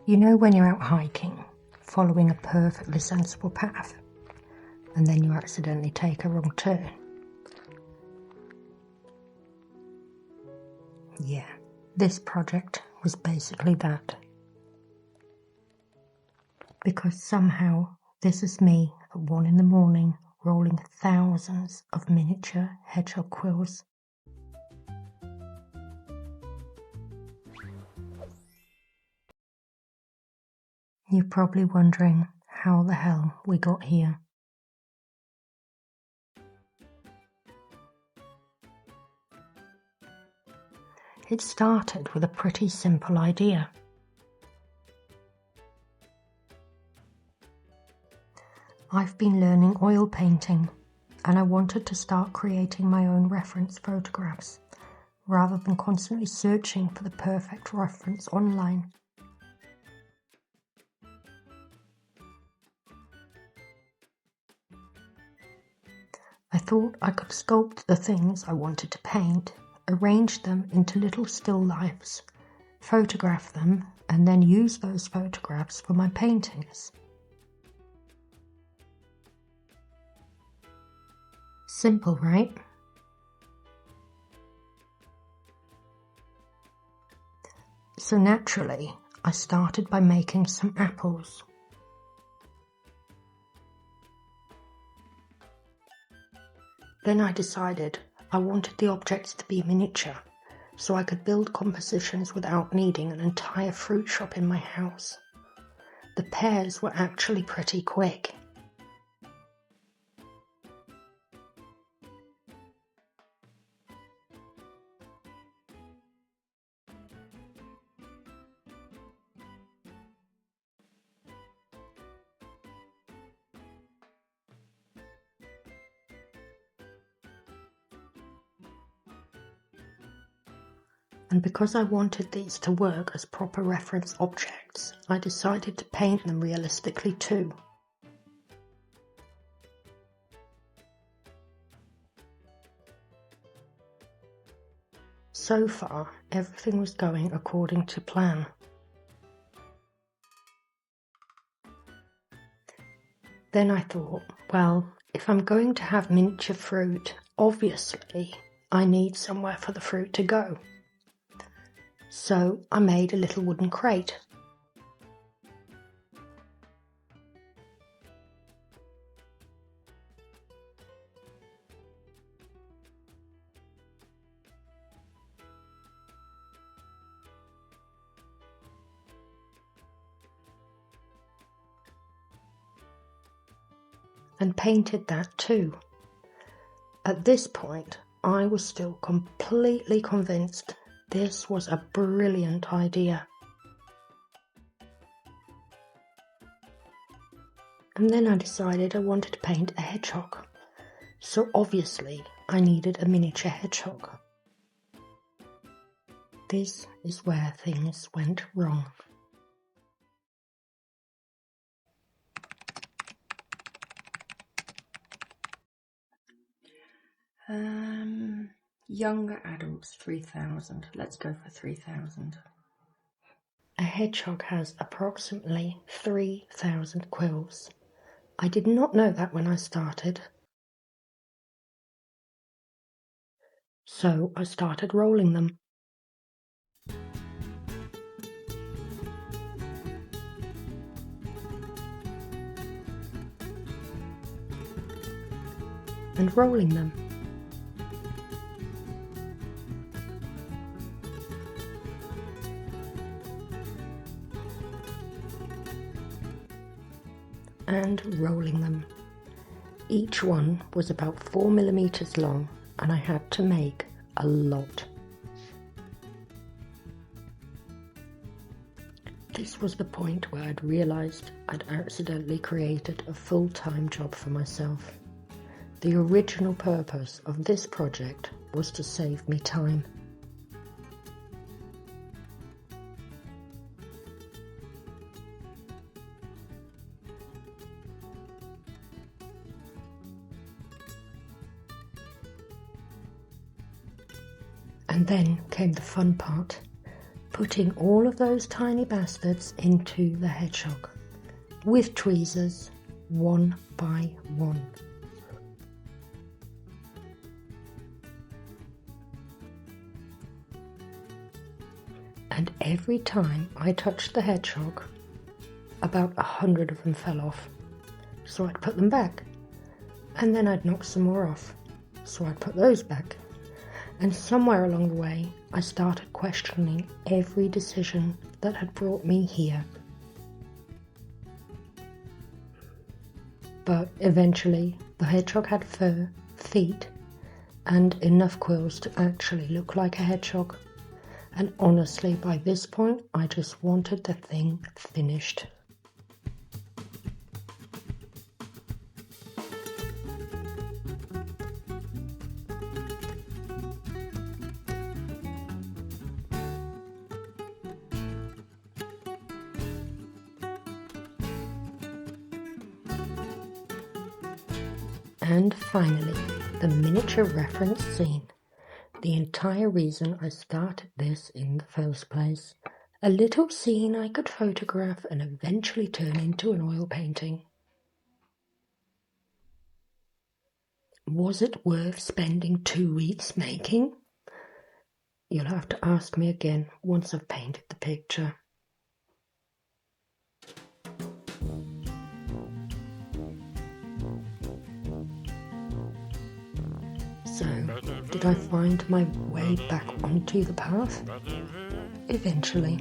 You know when you're out hiking, following a perfectly sensible path, and then you accidentally take a wrong turn? Yeah, this project was basically that. Because somehow this is me at 1 a.m, rolling thousands of miniature hedgehog quills. You're probably wondering how the hell we got here. It started with a pretty simple idea. I've been learning oil painting, and I wanted to start creating my own reference photographs, rather than constantly searching for the perfect reference online. I thought I could sculpt the things I wanted to paint, arrange them into little still lifes, photograph them, and then use those photographs for my paintings. Simple, right? So naturally, I started by making some apples. Then I decided I wanted the objects to be miniature, so I could build compositions without needing an entire fruit shop in my house. The pears were actually pretty quick. And because I wanted these to work as proper reference objects, I decided to paint them realistically too. So far, everything was going according to plan. Then I thought, well, if I'm going to have miniature fruit, obviously I need somewhere for the fruit to go. So I made a little wooden crate. And painted that too. At this point, I was still completely convinced this was a brilliant idea. And then I decided I wanted to paint a hedgehog. So obviously I needed a miniature hedgehog. This is where things went wrong. Younger adults, 3,000. Let's go for 3,000. A hedgehog has approximately 3,000 quills. I did not know that when I started. So I started rolling them. And rolling them. And rolling them. Each one was about 4 millimeters long, and I had to make a lot. This was the point where I'd realised I'd accidentally created a full-time job for myself. The original purpose of this project was to save me time. And then came the fun part, putting all of those tiny bastards into the hedgehog, with tweezers, one by one. And every time I touched the hedgehog, about 100 of them fell off. So I'd put them back, and then I'd knock some more off. So I'd put those back. And somewhere along the way, I started questioning every decision that had brought me here. But eventually, the hedgehog had fur, feet, and enough quills to actually look like a hedgehog. And honestly, by this point, I just wanted the thing finished. And finally, the miniature reference scene. The entire reason I started this in the first place. A little scene I could photograph and eventually turn into an oil painting. Was it worth spending 2 weeks making? You'll have to ask me again once I've painted the picture. So, did I find my way back onto the path? Eventually.